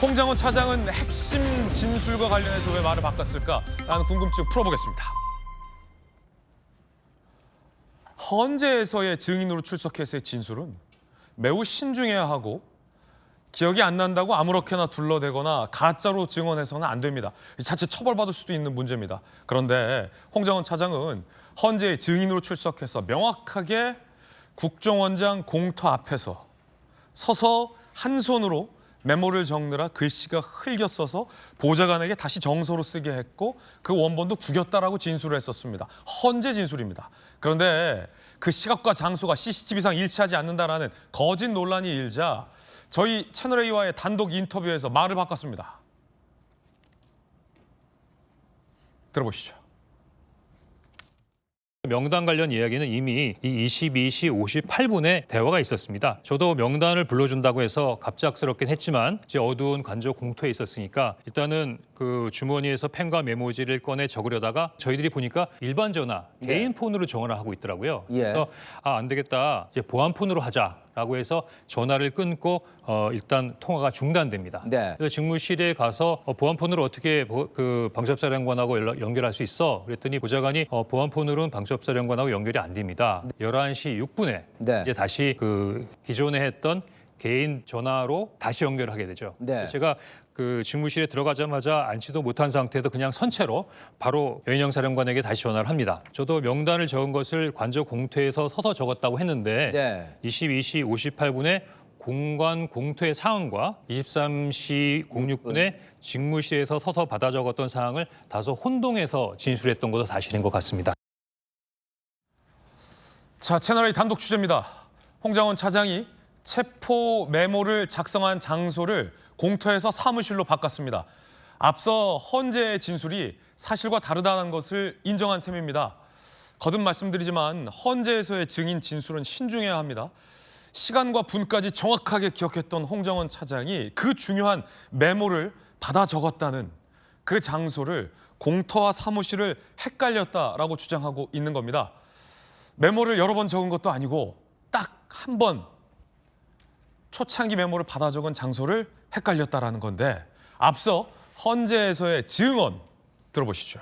홍장원 차장은 핵심 진술과 관련해서 왜 말을 바꿨을까라는 궁금증 풀어보겠습니다. 헌재에서의 증인으로 출석해서의 진술은 매우 신중해야 하고 기억이 안 난다고 아무렇게나 둘러대거나 가짜로 증언해서는 안 됩니다. 자칫 처벌받을 수도 있는 문제입니다. 그런데 홍장원 차장은 헌재의 증인으로 출석해서 명확하게 국정원장 공터 앞에서 서서 한 손으로 메모를 적느라 글씨가 흘겼어서 보좌관에게 다시 정서로 쓰게 했고 그 원본도 구겼다라고 진술을 했었습니다. 헌재 진술입니다. 그런데 그 시각과 장소가 CCTV상 일치하지 않는다라는 거짓 논란이 일자 저희 채널A와의 단독 인터뷰에서 말을 바꿨습니다. 들어보시죠. 명단 관련 이야기는 이미 이 22시 58분에 대화가 있었습니다. 저도 명단을 불러준다고 해서 갑작스럽긴 했지만 이제 어두운 관저 공터에 있었으니까 일단은 그 주머니에서 펜과 메모지를 꺼내 적으려다가 저희들이 보니까 일반 전화, 개인 폰으로 전화를 하고 있더라고요. 그래서 안 되겠다, 이제 보안 폰으로 하자라고 해서 전화를 끊고 일단 통화가 중단됩니다. 그래서 직무실에 가서 보안 폰으로 어떻게 그 방첩사령관하고 연결할 수 있어? 그랬더니 보좌관이 보안 폰으로는 방첩사령관하고 연결이 안 됩니다. 11시 6분에 이제 다시 그 기존에 했던 개인 전화로 다시 연결하게 되죠. 제가 그 직무실에 들어가자마자 앉지도 못한 상태에서 그냥 선체로 바로 여인영 사령관에게 다시 전화를 합니다. 저도 명단을 적은 것을 관저 공터에서 서서 적었다고 했는데 22시 58분에 공관 공터의 상황과 23시 06분에 직무실에서 서서 받아 적었던 사항을 다소 혼동해서 진술했던 것도 사실인 것 같습니다. 자, 채널A 단독 취재입니다. 홍장원 차장이 체포 메모를 작성한 장소를 공터에서 사무실로 바꿨습니다. 앞서 헌재의 진술이 사실과 다르다는 것을 인정한 셈입니다. 거듭 말씀드리지만 헌재에서의 증인 진술은 신중해야 합니다. 시간과 분까지 정확하게 기억했던 홍장원 차장이 그 중요한 메모를 받아 적었다는 그 장소를 공터와 사무실을 헷갈렸다라고 주장하고 있는 겁니다. 메모를 여러 번 적은 것도 아니고 딱 한 번 초창기 메모를 받아 적은 장소를 헷갈렸다라는 건데 앞서 헌재에서의 증언 들어보시죠.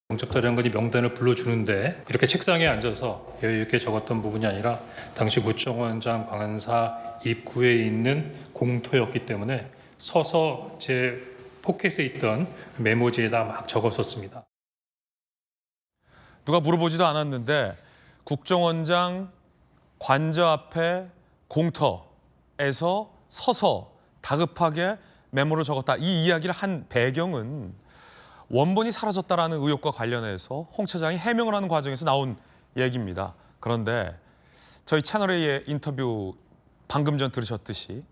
방첩사령관이 명단을 불러주는데 이렇게 책상에 앉아서 여유 있게 적었던 부분이 아니라 당시 구청원장 관사 입구에 있는 공터였기 때문에 서서 제 포켓에 있던 메모지에다 막 적었었습니다. 누가 물어보지도 않았는데 국정원장 관저 앞에 공터에서 서서 다급하게 메모를 적었다. 이 이야기를 한 배경은 원본이 사라졌다라는 의혹과 관련해서 홍 차장이 해명을 하는 과정에서 나온 얘기입니다. 그런데 저희 채널A의 인터뷰 방금 전 들으셨듯이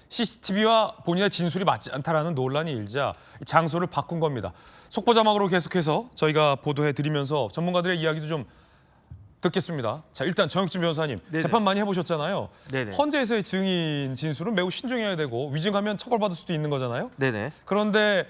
CCTV와 본인의 진술이 맞지 않다라는 논란이 일자 장소를 바꾼 겁니다. 속보 자막으로 계속해서 저희가 보도해드리면서 전문가들의 이야기도 좀 듣겠습니다. 자, 일단 정혁진 변호사님, 재판 많이 해보셨잖아요. 헌재에서의 증인 진술은 매우 신중해야 되고 위증하면 처벌받을 수도 있는 거잖아요. 그런데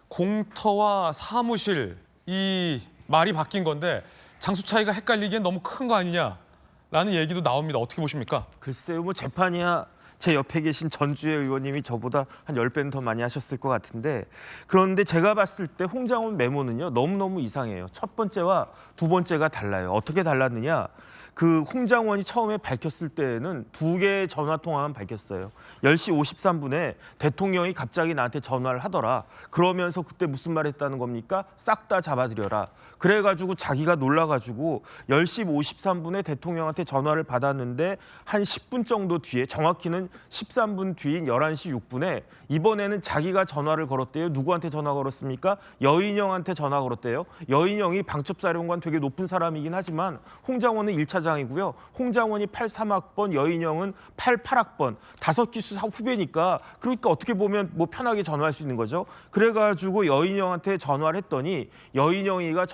공터와 사무실 이 말이 바뀐 건데 장소 차이가 헷갈리기엔 너무 큰 거 아니냐라는 얘기도 나옵니다. 어떻게 보십니까? 글쎄요, 뭐 재판이야 제 옆에 계신 전주의 의원님이 저보다 한 10배는 더 많이 하셨을 것 같은데 그런데 제가 봤을 때 홍장원 메모는요 너무너무 이상해요. 첫 번째와 두 번째가 달라요. 어떻게 달랐느냐? 그 홍장원이 처음에 밝혔을 때는 두 개의 전화 통화만 밝혔어요. 10시 53분에 대통령이 갑자기 나한테 전화를 하더라. 그러면서 그때 무슨 말 했다는 겁니까? 싹 다 잡아들여라. 그래가지고 자기가 놀라가지고 10시 53분에 대통령한테 전화를 받았는데 한 10분 정도 뒤에 정확히는 13분 뒤인 11시 6분에 이번에는 자기가 전화를 걸었대요. 누구한테 전화 걸었습니까? 여인영한테 전화 걸었대요. 여인영이 방첩사령관 되게 높은 사람이긴 하지만 홍장원은 1차장이고요. 홍장원이 83학번, 여인영은 88학번. 5기수 후배니까 그러니까 어떻게 보면 뭐 편하게 전화할 수 있는 거죠. 그래가지고 여인영한테 전화를 했더니 여인영이가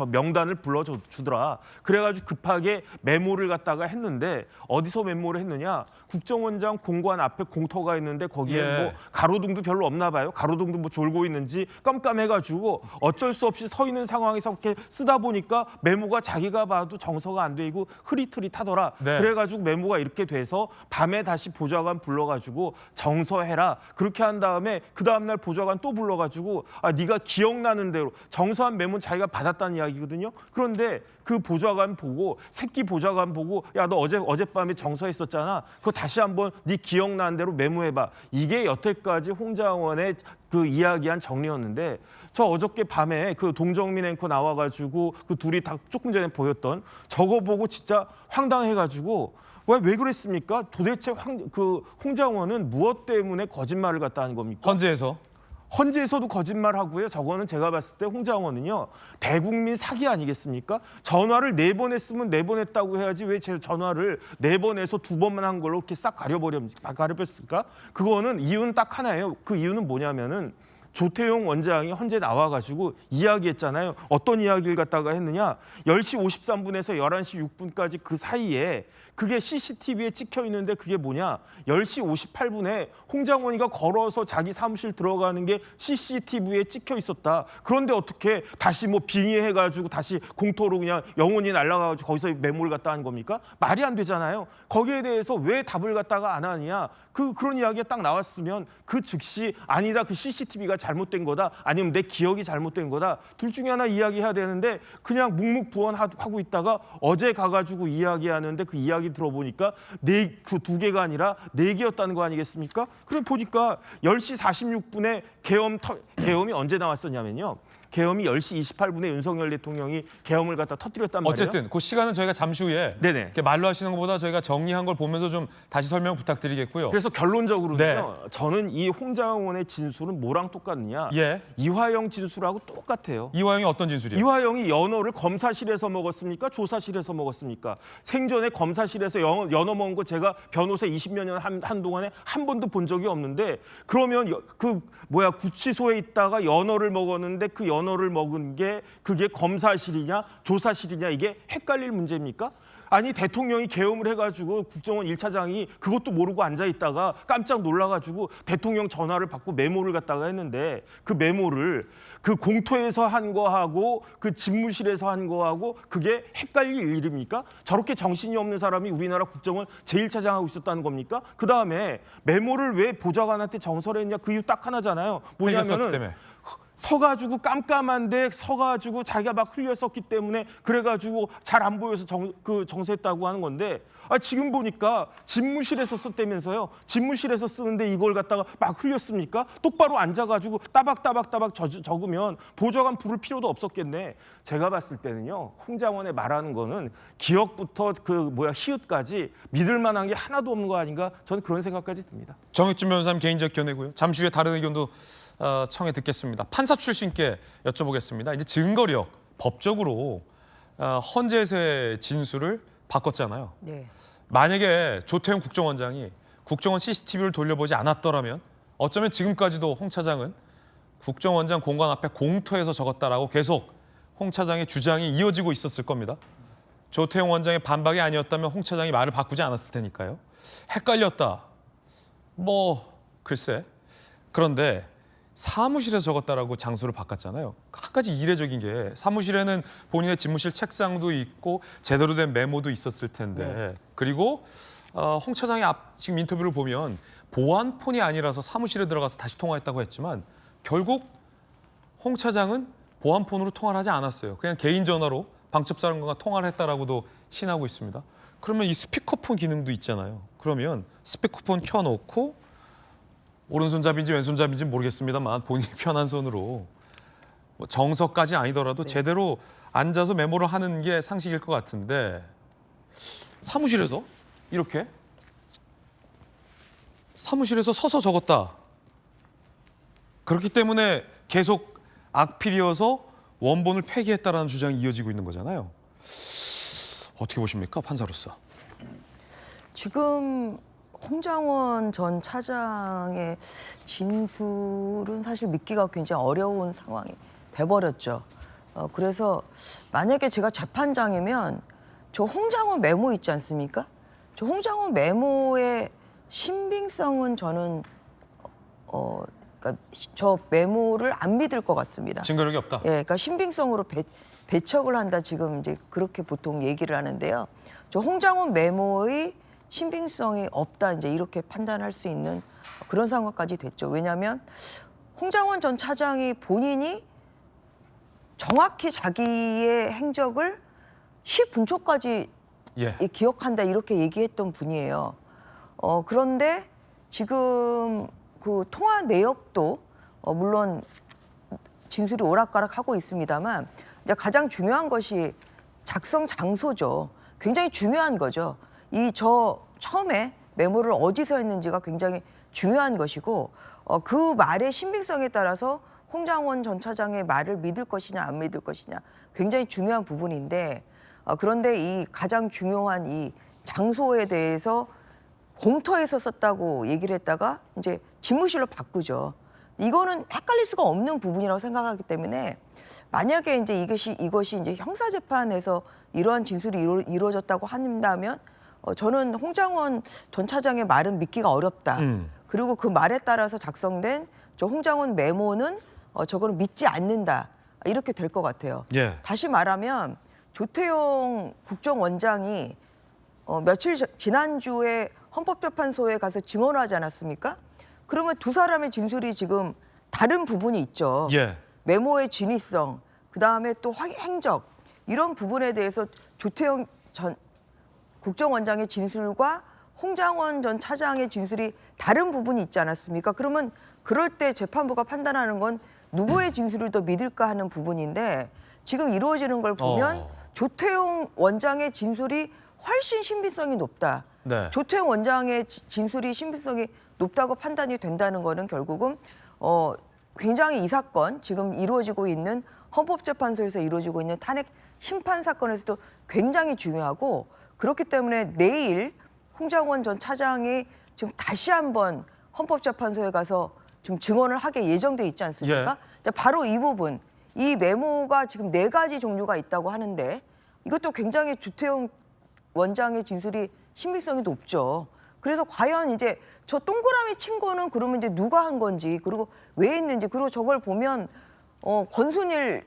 명단을 불러주더라. 그래가지고 급하게 메모를 갖다가 했는데 어디서 메모를 했느냐? 국정원장 공관 앞에 공터가 있는데 거기에 뭐 가로등도 별로 없나 봐요. 가로등도 뭐 졸고 있는지 깜깜해가지고 어쩔 수 없이 서 있는 상황에서 이렇게 쓰다 보니까 메모가 자기가 봐도 정서가 안 안 되고 흐릿흐릿하더라. 네. 그래가지고 메모가 이렇게 돼서 밤에 다시 보좌관 불러가지고 정서해라. 그렇게 한 다음에 그 다음날 보좌관 또 불러가지고 네가 기억나는 대로 정서한 메모는 자기가 받았다는 이야기거든요. 그런데 그 보좌관 보고 새끼 보좌관 보고 야 너 어젯밤에 정서했었잖아. 그거 다시 한번 네 기억나는 대로 메모해봐. 이게 여태까지 홍장원의 그 이야기한 정리였는데 저 어저께 밤에 그 동정민 앵커 나와가지고 그 둘이 다 조금 전에 보였던 저거 보고 진짜 황당해가지고 왜 그랬습니까? 도대체 홍장원은 무엇 때문에 거짓말을 갖다 한 겁니까? 헌재에서도 거짓말하고요. 저거는 제가 봤을 때 홍장원은요. 대국민 사기 아니겠습니까? 전화를 4번 했으면 4번 했다고 해야지 왜 제 전화를 4번 해서 2번만 한 걸로 이렇게 싹 가려버렸을까? 그거는 이유는 딱 하나예요. 그 이유는 뭐냐면은 조태용 원장이 헌재 나와가지고 이야기했잖아요. 어떤 이야기를 갖다가 했느냐. 10시 53분에서 11시 6분까지 그 사이에 그게 CCTV에 찍혀 있는데 그게 뭐냐. 10시 58분에 홍장원이가 걸어서 자기 사무실 들어가는 게 CCTV에 찍혀 있었다. 그런데 어떻게 다시 뭐 빙의해가지고 다시 공터로 그냥 영혼이 날아가가지고 거기서 메모를 갖다 한 겁니까? 말이 안 되잖아요. 거기에 대해서 왜 답을 갖다가 안 하느냐. 그런 이야기가 딱 나왔으면 그 즉시 아니다. 그 CCTV가 잘못된 거다. 아니면 내 기억이 잘못된 거다. 둘 중에 하나 이야기해야 되는데 그냥 묵묵부원하고 있다가 어제 가가지고 이야기하는데 그 이야기 들어보니까 그 2개가 아니라 4개였다는 거 아니겠습니까? 그래 보니까 10시 46분에 계엄이 언제 나왔었냐면요. 계엄이 10시 28분에 윤석열 대통령이 계엄을 갖다 터뜨렸단 말이에요. 어쨌든 그 시간은 저희가 잠시 후에 네네. 이렇게 말로 하시는 것보다 저희가 정리한 걸 보면서 좀 다시 설명 부탁드리겠고요. 그래서 결론적으로는요. 네. 저는 이 홍장원의 진술은 뭐랑 똑같느냐. 예. 이화영 진술하고 똑같아요. 이화영이 어떤 진술이에요? 이화영이 연어를 검사실에서 먹었습니까? 조사실에서 먹었습니까? 생전에 검사실에서 연어 먹은 거 제가 변호사 20몇 년 한동안에 한 번도 본 적이 없는데 그러면 구치소에 있다가 연어를 먹었는데 그 연어를 먹은 게 그게 검사실이냐 조사실이냐 이게 헷갈릴 문제입니까? 아니 대통령이 계엄을 해가지고 국정원 1차장이 그것도 모르고 앉아있다가 깜짝 놀라가지고 대통령 전화를 받고 메모를 갖다가 했는데 그 메모를 그 공터에서 한 거하고 그 집무실에서 한 거하고 그게 헷갈릴 일입니까? 저렇게 정신이 없는 사람이 우리나라 국정원 제1차장하고 있었다는 겁니까? 그다음에 메모를 왜 보좌관한테 정설했냐? 그 이유 딱 하나잖아요. 뭐냐면은 서가지고 깜깜한데 서가지고 자기가 막 흘렸었기 때문에 그래가지고 잘 안 보여서 정서했다고 하는 건데 지금 보니까 집무실에서 썼다면서요. 집무실에서 쓰는데 이걸 갖다가 막 흘렸습니까? 똑바로 앉아가지고 따박따박 적으면 보좌관 부를 필요도 없었겠네. 제가 봤을 때는요. 홍장원의 말하는 거는 기억부터 히읗까지 믿을 만한 게 하나도 없는 거 아닌가 저는 그런 생각까지 듭니다. 정혁진 변호사님 개인적 견해고요. 잠시 후에 다른 의견도 청해 듣겠습니다. 판사 출신께 여쭤보겠습니다. 이제 증거력 법적으로 헌재에서의 진술을 바꿨잖아요. 네. 만약에 조태용 국정원장이 국정원 CCTV를 돌려보지 않았더라면 어쩌면 지금까지도 홍 차장은 국정원장 공간 앞에 공터에서 적었다라고 계속 홍 차장의 주장이 이어지고 있었을 겁니다. 조태용 원장의 반박이 아니었다면 홍 차장이 말을 바꾸지 않았을 테니까요. 헷갈렸다. 글쎄. 그런데 사무실에서 적었다라고 장소를 바꿨잖아요. 한 가지 이례적인 게 사무실에는 본인의 집무실 책상도 있고 제대로 된 메모도 있었을 텐데 네. 그리고 홍 차장의 지금 인터뷰를 보면 보안폰이 아니라서 사무실에 들어가서 다시 통화했다고 했지만 결국 홍 차장은 보안폰으로 통화를 하지 않았어요. 그냥 개인 전화로 방첩사령관과 통화를 했다라고도 신하고 있습니다. 그러면 이 스피커폰 기능도 있잖아요. 그러면 스피커폰 켜놓고 오른손잡이인지 왼손잡이인지 모르겠습니다만 본인이 편한 손으로 정석까지 아니더라도 제대로 앉아서 메모를 하는 게 상식일 것 같은데 사무실에서 이렇게 사무실에서 서서 적었다. 그렇기 때문에 계속 악필이어서 원본을 폐기했다라는 주장이 이어지고 있는 거잖아요. 어떻게 보십니까, 판사로서? 지금 홍장원 전 차장의 진술은 사실 믿기가 굉장히 어려운 상황이 돼버렸죠. 그래서 만약에 제가 재판장이면 저 홍장원 메모 있지 않습니까? 저 홍장원 메모의 신빙성은 저는 그러니까 저 메모를 안 믿을 것 같습니다. 증거력이 없다. 예, 그러니까 신빙성으로 배척을 한다 지금 이제 그렇게 보통 얘기를 하는데요. 저 홍장원 메모의 신빙성이 없다 이제 이렇게 판단할 수 있는 그런 상황까지 됐죠. 왜냐하면 홍장원 전 차장이 본인이 정확히 자기의 행적을 10분초까지 예. 기억한다 이렇게 얘기했던 분이에요. 그런데 지금 그 통화 내역도 물론 진술이 오락가락하고 있습니다만 이제 가장 중요한 것이 작성 장소죠. 굉장히 중요한 거죠. 처음에 메모를 어디서 했는지가 굉장히 중요한 것이고 그 말의 신빙성에 따라서 홍장원 전 차장의 말을 믿을 것이냐 안 믿을 것이냐 굉장히 중요한 부분인데 그런데 이 가장 중요한 이 장소에 대해서 공터에서 썼다고 얘기를 했다가 이제 집무실로 바꾸죠. 이거는 헷갈릴 수가 없는 부분이라고 생각하기 때문에 만약에 이제 이것이 이제 형사 재판에서 이러한 진술이 이루어졌다고 한다면 저는 홍장원 전 차장의 말은 믿기가 어렵다. 그리고 그 말에 따라서 작성된 저 홍장원 메모는 저거는 믿지 않는다. 이렇게 될 것 같아요. 예. 다시 말하면 조태용 국정원장이 며칠 지난주에 헌법재판소에 가서 증언을 하지 않았습니까? 그러면 두 사람의 진술이 지금 다른 부분이 있죠. 예. 메모의 진위성, 그다음에 또 행적 이런 부분에 대해서 조태용 전 국정원장의 진술과 홍장원 전 차장의 진술이 다른 부분이 있지 않았습니까? 그러면 그럴 때 재판부가 판단하는 건 누구의 진술을 더 믿을까 하는 부분인데 지금 이루어지는 걸 보면 조태용 원장의 진술이 훨씬 신빙성이 높다. 네. 조태용 원장의 진술이 신빙성이 높다고 판단이 된다는 거는 결국은 굉장히 이 사건 지금 이루어지고 있는 헌법재판소에서 이루어지고 있는 탄핵 심판 사건에서도 굉장히 중요하고 그렇기 때문에 내일 홍장원 전 차장이 지금 다시 한번 헌법재판소에 가서 지금 증언을 하게 예정돼 있지 않습니까? 예. 바로 이 부분, 이 메모가 지금 4가지 종류가 있다고 하는데 이것도 굉장히 조태용 원장의 진술이 신빙성이 높죠. 그래서 과연 이제 저 동그라미 친 거는 그러면 이제 누가 한 건지 그리고 왜 했는지 그리고 저걸 보면 권순일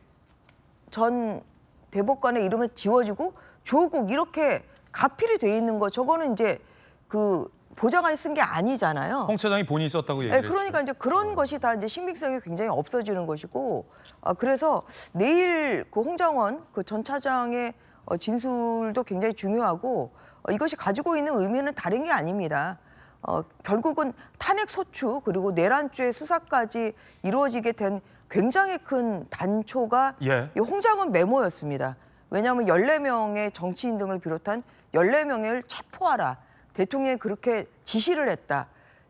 전 대법관의 이름을 지워지고 조국 이렇게 가필이 돼 있는 거 저거는 이제 그 보좌관이 쓴 게 아니잖아요. 홍 차장이 본인이 썼다고 얘기를 네, 그러니까 이제 그런 것이 다 이제 신빙성이 굉장히 없어지는 것이고 그래서 내일 그 홍장원 그 전 차장의 진술도 굉장히 중요하고 이것이 가지고 있는 의미는 다른 게 아닙니다. 결국은 탄핵 소추 그리고 내란죄 수사까지 이루어지게 된 굉장히 큰 단초가 예. 이 홍장원 메모였습니다. 왜냐하면 14명의 정치인 등을 비롯한 14명을 체포하라. 대통령이 그렇게 지시를 했다.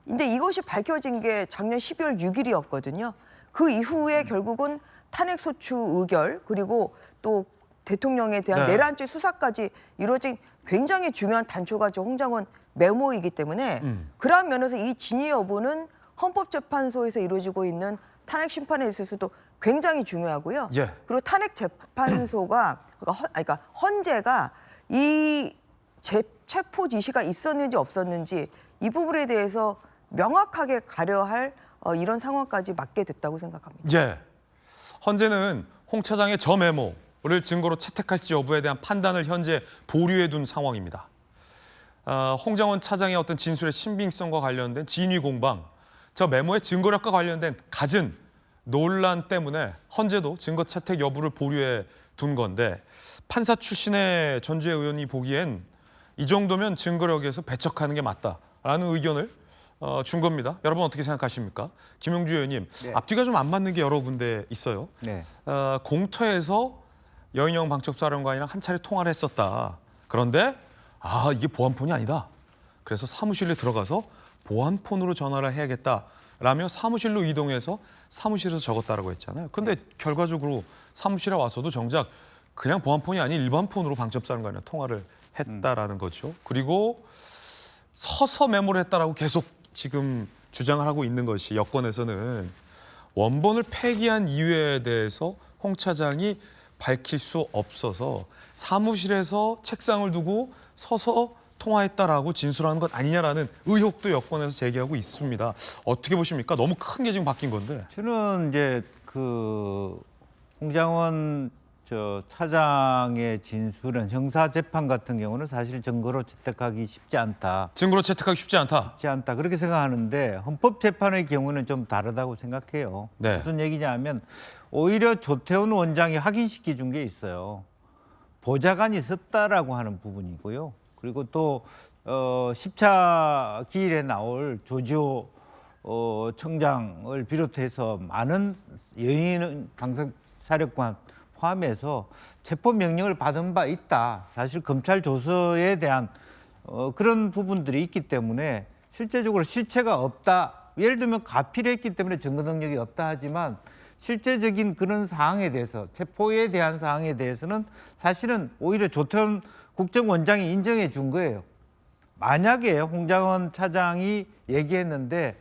근데 이것이 밝혀진 게 작년 12월 6일이었거든요. 그 이후에 결국은 탄핵 소추 의결 그리고 또 대통령에 대한 네. 내란죄 수사까지 이루어진 굉장히 중요한 단초가 저 홍장원 메모이기 때문에 그러한 면에서 이 진위 여부는 헌법재판소에서 이루어지고 있는 탄핵 심판에 있어서도 굉장히 중요하고요. 예. 그리고 탄핵 재판소가 그러니까 헌재가 이 체포 지시가 있었는지 없었는지 이 부분에 대해서 명확하게 가려할 이런 상황까지 맞게 됐다고 생각합니다. 예. 헌재는 홍 차장의 저 메모를 증거로 채택할지 여부에 대한 판단을 현재 보류해 둔 상황입니다. 홍장원 차장의 어떤 진술의 신빙성과 관련된 진위 공방, 저 메모의 증거력과 관련된 갖은 논란 때문에 헌재도 증거 채택 여부를 보류해 둔 건데 판사 출신의 전주혜 의원이 보기엔 이 정도면 증거력에서 배척하는 게 맞다라는 의견을 준 겁니다. 여러분 어떻게 생각하십니까? 김용주 의원님, 네. 앞뒤가 좀 안 맞는 게 여러 군데 있어요. 네. 공터에서 여인영 방첩사령관이랑 한 차례 통화를 했었다. 그런데 이게 보안폰이 아니다. 그래서 사무실에 들어가서 보안폰으로 전화를 해야겠다라며 사무실로 이동해서 사무실에서 적었다라고 했잖아요. 근데 결과적으로 사무실에 와서도 정작 그냥 보안폰이 아닌 일반 폰으로 방첩사령관이랑 통화를 했다라는 거죠. 그리고 서서 메모를 했다라고 계속 지금 주장을 하고 있는 것이 여권에서는 원본을 폐기한 이유에 대해서 홍 차장이 밝힐 수 없어서 사무실에서 책상을 두고 서서 통화했다라고 진술하는 것 아니냐라는 의혹도 여권에서 제기하고 있습니다. 어떻게 보십니까? 너무 큰 게 지금 바뀐 건데. 저는 이제 그 홍장원 차장의 진술은 형사 재판 같은 경우는 사실 증거로 채택하기 쉽지 않다. 증거로 채택하기 쉽지 않다. 쉽지 않다 그렇게 생각하는데 헌법재판의 경우는 좀 다르다고 생각해요. 네. 무슨 얘기냐면 오히려 조태훈 원장이 확인시켜 준 게 있어요. 보좌관이 썼다라고 하는 부분이고요. 그리고 또 10차 기일에 나올 조지호 청장을 비롯해서 많은 여인 방송사령관 포함해서 체포 명령을 받은 바 있다. 사실 검찰 조서에 대한 그런 부분들이 있기 때문에 실제적으로 실체가 없다. 예를 들면 가피를 했기 때문에 증거 능력이 없다 하지만 실제적인 그런 사항에 대해서 체포에 대한 사항에 대해서는 사실은 오히려 조태훈 국정원장이 인정해 준 거예요. 만약에 홍장원 차장이 얘기했는데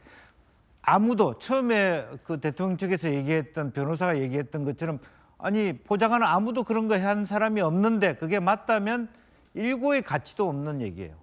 아무도 처음에 그 대통령 측에서 얘기했던 변호사가 얘기했던 것처럼 아니 보좌관은 아무도 그런 거 한 사람이 없는데 그게 맞다면 일고의 가치도 없는 얘기예요.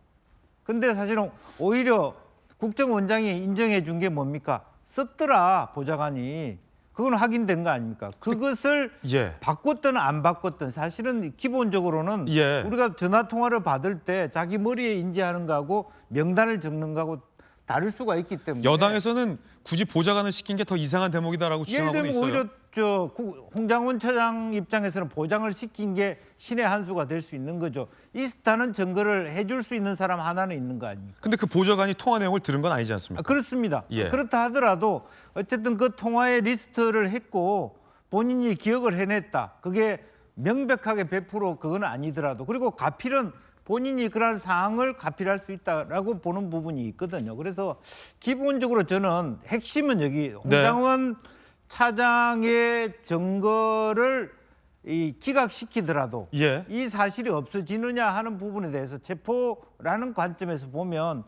근데 사실은 오히려 국정원장이 인정해 준 게 뭡니까? 썼더라 보좌관이. 그건 확인된 거 아닙니까? 그것을 예. 바꿨든 안 바꿨든 사실은 기본적으로는 예. 우리가 전화 통화를 받을 때 자기 머리에 인지하는 거하고 명단을 적는 거하고 다를 수가 있기 때문에 여당에서는 굳이 보좌관을 시킨 게 더 이상한 대목이다라고 예를 주장하고는 들면 있어요. 오히려 홍장원 차장 입장에서는 보장을 시킨 게 신의 한 수가 될 수 있는 거죠. 이 스타는 증거를 해줄 수 있는 사람 하나는 있는 거 아닙니까? 근데 그 보좌관이 통화 내용을 들은 건 아니지 않습니까? 그렇습니다. 예. 그렇다 하더라도 어쨌든 그 통화의 리스트를 했고 본인이 기억을 해냈다. 그게 명백하게 100% 그건 아니더라도 그리고 가필은 본인이 그러한 사항을 가필할 수 있다라고 보는 부분이 있거든요. 그래서 기본적으로 저는 핵심은 여기 홍장원 차장의 증거를 기각시키더라도 예. 이 사실이 없어지느냐 하는 부분에 대해서 체포라는 관점에서 보면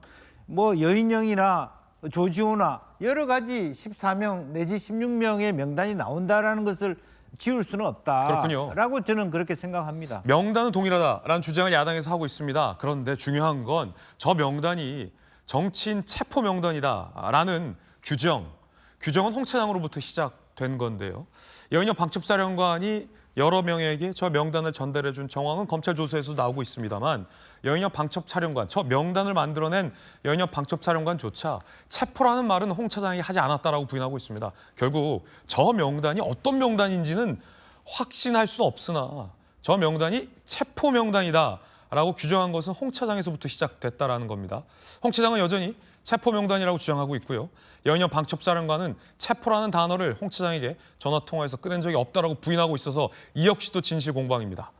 뭐 여인영이나 조지호나 여러 가지 14명 내지 16명의 명단이 나온다라는 것을 지울 수는 그렇군요. 없다라고 저는 그렇게 생각합니다. 명단은 동일하다라는 주장을 야당에서 하고 있습니다. 그런데 중요한 건 저 명단이 정치인 체포 명단이다라는 규정은 홍 차장으로부터 시작된 건데요. 여인영 방첩사령관이 여러 명에게 저 명단을 전달해 준 정황은 검찰 조사에서 나오고 있습니다만 여인영 방첩사령관, 저 명단을 만들어낸 여인영 방첩사령관조차 체포라는 말은 홍 차장이 하지 않았다라고 부인하고 있습니다. 결국 저 명단이 어떤 명단인지는 확신할 수 없으나 저 명단이 체포 명단이다라고 규정한 것은 홍 차장에서부터 시작됐다라는 겁니다. 홍 차장은 여전히 체포 명단이라고 주장하고 있고요. 여인영 방첩사령관은 체포라는 단어를 홍 차장에게 전화 통화해서 꺼낸 적이 없다라고 부인하고 있어서 이 역시도 진실 공방입니다.